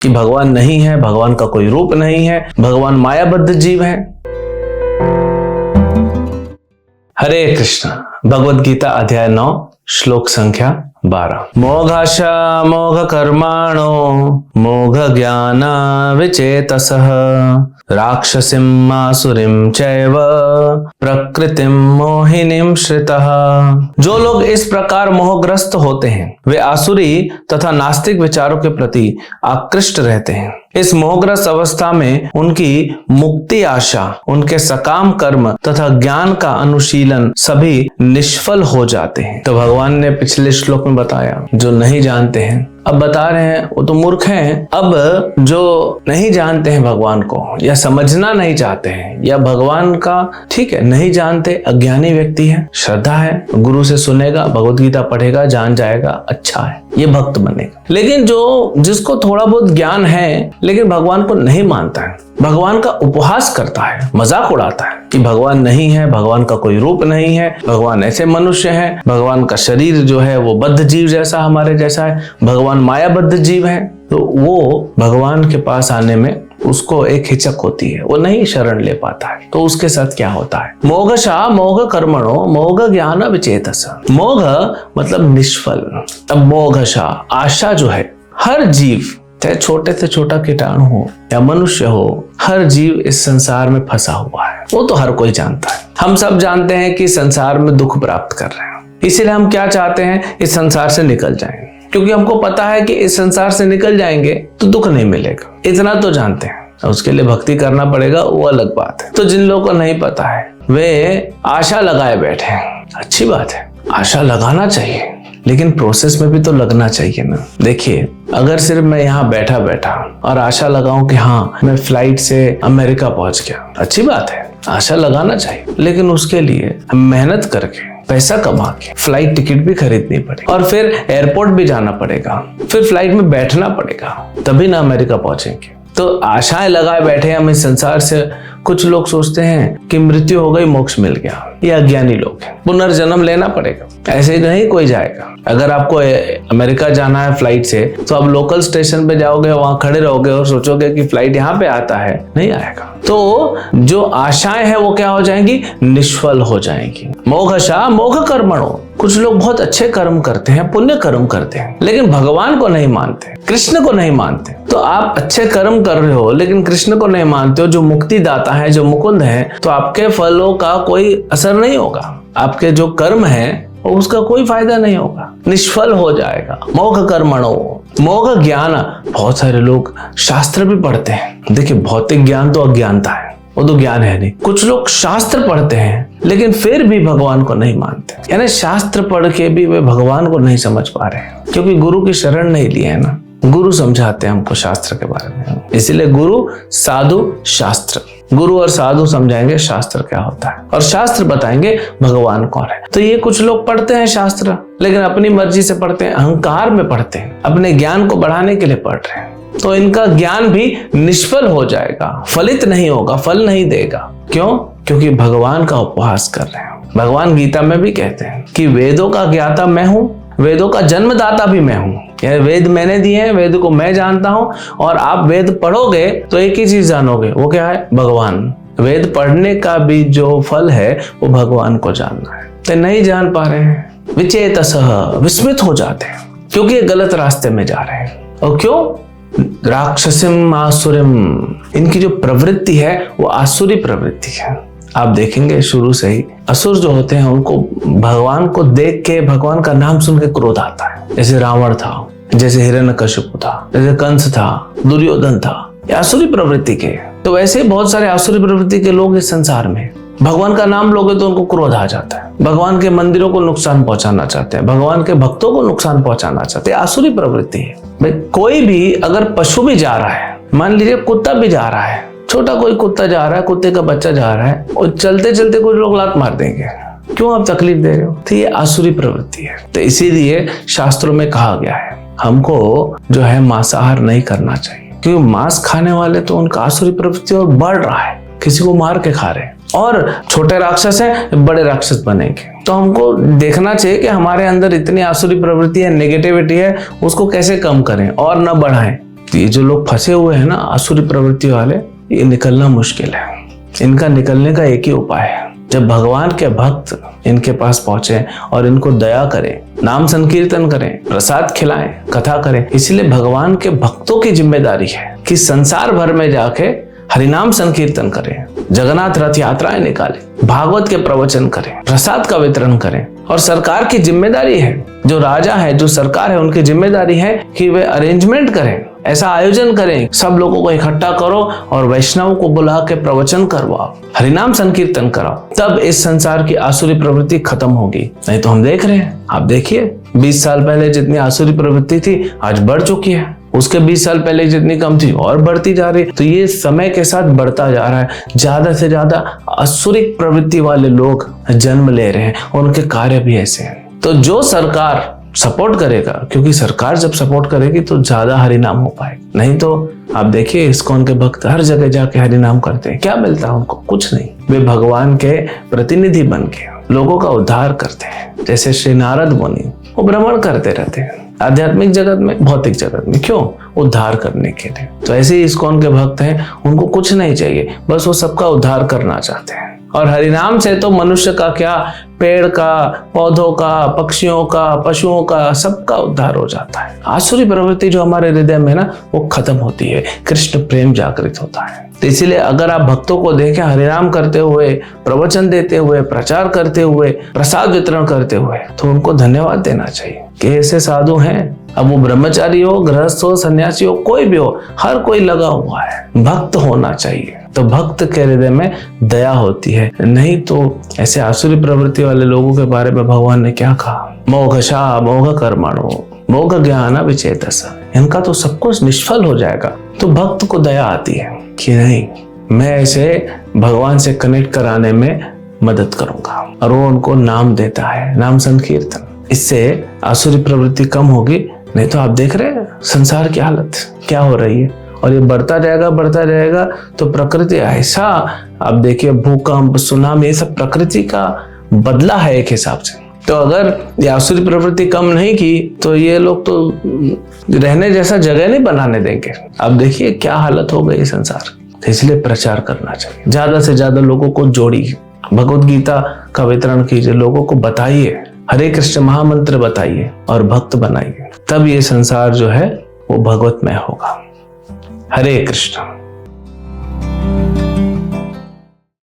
कि भगवान नहीं है, भगवान का कोई रूप नहीं है, भगवान मायाबद्ध जीव है। हरे कृष्ण। भगवद गीता अध्याय 9 श्लोक संख्या 12। मोघाश मोघ कर्माणो मोघ ज्ञान विचेतसः राक्षसीम आसुरीं चैव प्रकृतिम मोहिनीं श्रितः। जो लोग इस प्रकार मोहग्रस्त होते हैं वे आसुरी तथा नास्तिक विचारों के प्रति आकृष्ट रहते हैं। इस मोहग्रस्त अवस्था में उनकी मुक्ति आशा, उनके सकाम कर्म तथा ज्ञान का अनुशीलन सभी निष्फल हो जाते हैं। तो भगवान ने पिछले श्लोक में बताया जो नहीं जानते हैं, अब बता रहे हैं वो तो मूर्ख हैं। अब जो नहीं जानते हैं भगवान को या समझना नहीं चाहते हैं या भगवान का, ठीक है, नहीं जानते, अज्ञानी व्यक्ति है, श्रद्धा है, गुरु से सुनेगा, भगवद गीता पढ़ेगा, जान जाएगा, अच्छा है, ये भक्त बनेगा। लेकिन जो जिसको थोड़ा बहुत ज्ञान है लेकिन भगवान को नहीं मानता है, भगवान का उपहास करता है, मजाक उड़ाता है कि भगवान नहीं है, भगवान का कोई रूप नहीं है, भगवान ऐसे मनुष्य हैं, भगवान का शरीर जो है वो बद्ध जीव जैसा हमारे जैसा है, भगवान मायाबद्ध जीव है, तो वो भगवान के पास आने में उसको एक हिचक होती है, वो नहीं शरण ले पाता है। तो उसके साथ क्या होता है? मोघशा मोघ कर्मणो मोघ ज्ञान विचेतस। मोघ मतलब निष्फल। अब मोघशा आशा जो है, हर जीव चाहे छोटे से छोटा कीटाणु हो या मनुष्य हो, हर जीव इस संसार में फंसा हुआ है, वो तो हर कोई जानता है। हम सब जानते हैं कि संसार में दुख प्राप्त कर रहे हैं, इसीलिए हम क्या चाहते हैं, इस संसार से निकल जाएं, क्योंकि हमको पता है कि इस संसार से निकल जाएंगे तो दुख नहीं मिलेगा, इतना तो जानते हैं। उसके लिए भक्ति करना पड़ेगा, वो अलग बात है। तो जिन लोगों को नहीं पता है वे आशा लगाए बैठे हैं। अच्छी बात है, आशा लगाना चाहिए, लेकिन प्रोसेस में भी तो लगना चाहिए ना। देखिए, अगर सिर्फ मैं यहाँ बैठा बैठा और आशा लगाऊं कि हाँ मैं फ्लाइट से अमेरिका पहुंच गया, अच्छी बात है, आशा लगाना चाहिए, लेकिन उसके लिए मेहनत करके पैसा कमा के फ्लाइट टिकट भी खरीदनी पड़ेगी और फिर एयरपोर्ट भी जाना पड़ेगा, फिर फ्लाइट में बैठना पड़ेगा, तभी ना अमेरिका पहुंचेंगे। तो आशाएं लगाए बैठे हम इस संसार से। कुछ लोग सोचते हैं कि मृत्यु हो गई, मोक्ष मिल गया, ये अज्ञानी लोग हैं, पुनर्जन्म लेना पड़ेगा, ऐसे ही नहीं कोई जाएगा। अगर आपको अमेरिका जाना है फ्लाइट से तो आप लोकल स्टेशन पे जाओगे, वहां खड़े रहोगे और सोचोगे कि फ्लाइट यहाँ पे आता है, नहीं आएगा। तो जो आशाएं हैं वो क्या हो जाएंगी? निष्फल हो जाएंगी। मोघशा मोघ कर्मणो। कुछ लोग बहुत अच्छे कर्म करते हैं, पुण्य कर्म करते हैं, लेकिन भगवान को नहीं मानते, कृष्ण को नहीं मानते। तो आप अच्छे कर्म कर रहे हो लेकिन कृष्ण को नहीं मानते हो, जो मुक्ति दाता है, जो मुकुंद है, तो आपके फलों का कोई असर नहीं होगा, आपके जो कर्म है उसका कोई फायदा नहीं होगा, निष्फल हो जाएगा। मोघ कर्मणो मोघ ज्ञान। बहुत सारे लोग शास्त्र भी पढ़ते हैं। देखिए, भौतिक ज्ञान तो अज्ञानता है, वो तो ज्ञान है नहीं। कुछ लोग शास्त्र पढ़ते हैं लेकिन फिर भी भगवान को नहीं मानते, यानी शास्त्र पढ़ के भी वे भगवान को नहीं समझ पा रहे हैं, क्योंकि गुरु की शरण नहीं लिए है ना। गुरु समझाते हैं हमको शास्त्र के बारे में, इसीलिए गुरु साधु शास्त्र, गुरु और साधु समझाएंगे शास्त्र क्या होता है और शास्त्र बताएंगे भगवान कौन है। तो ये कुछ लोग पढ़ते हैं शास्त्र लेकिन अपनी मर्जी से पढ़ते हैं, अहंकार में पढ़ते हैं, अपने ज्ञान को बढ़ाने के लिए पढ़ रहे हैं, तो इनका ज्ञान भी निष्फल हो जाएगा, फलित नहीं होगा, फल नहीं देगा। क्यों? क्योंकि भगवान का उपहास कर रहे हैं। भगवान गीता में भी कहते हैं कि वेदों का ज्ञाता मैं हूं, वेदों का जन्मदाता भी मैं हूं, यानी वेद मैंने दिए हैं, वेद को मैं जानता हूं, और आप वेद पढ़ोगे तो एक ही चीज जानोगे, वो क्या है? भगवान। वेद पढ़ने का भी जो फल है वो भगवान को जानना है, तो नहीं जान पा रहे हैं, विचेतसः, विस्मित हो जाते हैं, क्योंकि ये गलत रास्ते में जा रहे हैं। और क्यों? राक्षसीम आसुरीम, इनकी जो प्रवृत्ति है वो आसुरी प्रवृत्ति है। आप देखेंगे शुरू से ही असुर जो होते हैं उनको भगवान को देख के, भगवान का नाम सुन के क्रोध आता है। जैसे रावण था, जैसे हिरण्यकशिपु था, जैसे कंस था, दुर्योधन था, ये आसुरी प्रवृत्ति के। तो वैसे ही बहुत सारे आसुरी प्रवृत्ति के लोग इस संसार में, भगवान का नाम लोगे तो उनको क्रोध आ जाता है, भगवान के मंदिरों को नुकसान पहुंचाना चाहते हैं, भगवान के भक्तों को नुकसान पहुंचाना चाहते हैं, आसुरी प्रवृत्ति है। भाई, कोई भी अगर पशु भी जा रहा है, मान लीजिए कुत्ता भी जा रहा है, छोटा कोई कुत्ता जा रहा है, कुत्ते का बच्चा जा रहा है और चलते चलते कुछ लोग लात मार देंगे, क्यों आप तकलीफ दे रहे हो? तो ये आसुरी प्रवृत्ति है। तो इसीलिए शास्त्रों में कहा गया है हमको जो है मांसाहार नहीं करना चाहिए, क्योंकि मांस खाने वाले तो उनका आसुरी प्रवृत्ति और बढ़ रहा है, किसी को मार के खा रहे हैं, और छोटे राक्षस हैं बड़े राक्षस बनेंगे। तो हमको देखना चाहिए कि हमारे अंदर इतनी आसुरी प्रवृत्ति है, नेगेटिविटी है, उसको कैसे कम करें और न बढ़ाएं। ये जो लोग फंसे हुए हैं ना आसुरी प्रवृत्ति वाले, ये निकलना मुश्किल है। इनका निकलने का एक ही उपाय है, जब भगवान के भक्त इनके पास पहुंचे और इनको दया करें, नाम संकीर्तन करें, प्रसाद खिलाएं, कथा करें। इसलिए भगवान के भक्तों की जिम्मेदारी है कि संसार भर में जाके हरिनाम संकीर्तन करें, जगन्नाथ रथ यात्राएं निकालें, भागवत के प्रवचन करें, प्रसाद का वितरण करें। और सरकार की जिम्मेदारी है, जो राजा है, जो सरकार है, उनकी जिम्मेदारी है कि वे अरेंजमेंट करें, ऐसा आयोजन करें, सब लोगों को इकट्ठा करो और वैष्णवों को बुला के प्रवचन करवाओ, हरिनाम संकीर्तन कराओ। तब इस संसार की आसुरी प्रवृत्ति खत्म होगी। नहीं तो हम देख रहे हैं, आप देखिए 20 साल पहले जितनी आसुरी प्रवृत्ति थी आज बढ़ चुकी है, उसके 20 साल पहले जितनी कम थी और बढ़ती जा रही। तो ये समय के साथ बढ़ता जा रहा है, ज्यादा से ज्यादा आसुरिक प्रवृत्ति वाले लोग जन्म ले रहे हैं और उनके कार्य भी ऐसे हैं। तो जो सरकार सपोर्ट करेगा, क्योंकि सरकार जब सपोर्ट करेगी तो ज्यादा हरिनाम हो पाएगा। नहीं तो आप देखिए इस्कॉन के भक्त हर जगह जाके हरिनाम करते हैं, क्या मिलता है उनको? कुछ नहीं। वे भगवान के प्रतिनिधि बन के लोगों का उद्धार करते हैं। जैसे श्री नारद मुनि, वो भ्रमण करते रहते हैं आध्यात्मिक जगत में, भौतिक जगत में। क्यों? उद्धार करने के लिए। तो ऐसे ही इस्कॉन के भक्त हैं, उनको कुछ नहीं चाहिए, बस वो सबका उद्धार करना चाहते हैं। और हरिनाम से तो मनुष्य का क्या, पेड़ का, पौधों का, पक्षियों का, पशुओं का, सबका उद्धार हो जाता है। आसुरी प्रवृत्ति जो हमारे हृदय में ना, वो खत्म होती है, कृष्ण प्रेम जागृत होता है। तो इसीलिए अगर आप भक्तों को देखें हरिनाम करते हुए, प्रवचन देते हुए, प्रचार करते हुए, प्रसाद वितरण करते हुए, तो उनको धन्यवाद देना चाहिए कि ऐसे साधु हैं। अब वो ब्रह्मचारी हो, गृहस्थ हो, सन्यासी हो, कोई भी हो, हर कोई लगा हुआ है। भक्त होना चाहिए, तो भक्त के हृदय में दया होती है। नहीं तो ऐसे आसुरी प्रवृत्ति वाले लोगों के बारे में भगवान ने क्या कहा? मोघशा मोघ कर्मणो मोघ ज्ञान विचेतस, इनका तो सब कुछ निष्फल हो जाएगा। तो भक्त को दया आती है कि नहीं, मैं ऐसे भगवान से कनेक्ट कराने में मदद करूंगा, और वो उनको नाम देता है, नाम संकीर्तन। इससे आसुरी प्रवृत्ति कम होगी। नहीं तो आप देख रहे हैं संसार की हालत क्या हो रही है, और ये बढ़ता जाएगा। तो प्रकृति ऐसा, आप देखिए भूकंप, सुनामी, ये सब प्रकृति का बदला है एक हिसाब से। तो अगर ये आसुरी प्रवृत्ति कम नहीं की तो ये लोग तो रहने जैसा जगह नहीं बनाने देंगे। अब देखिए क्या हालत हो गई संसार। तो इसलिए प्रचार करना चाहिए, ज्यादा से ज्यादा लोगों को जोड़िए, भगवत गीता का वितरण कीजिए, लोगों को बताइए, हरे कृष्ण महामंत्र बताइए और भक्त बनाइए। तब ये संसार जो है वो भगवतमय होगा। हरे कृष्ण।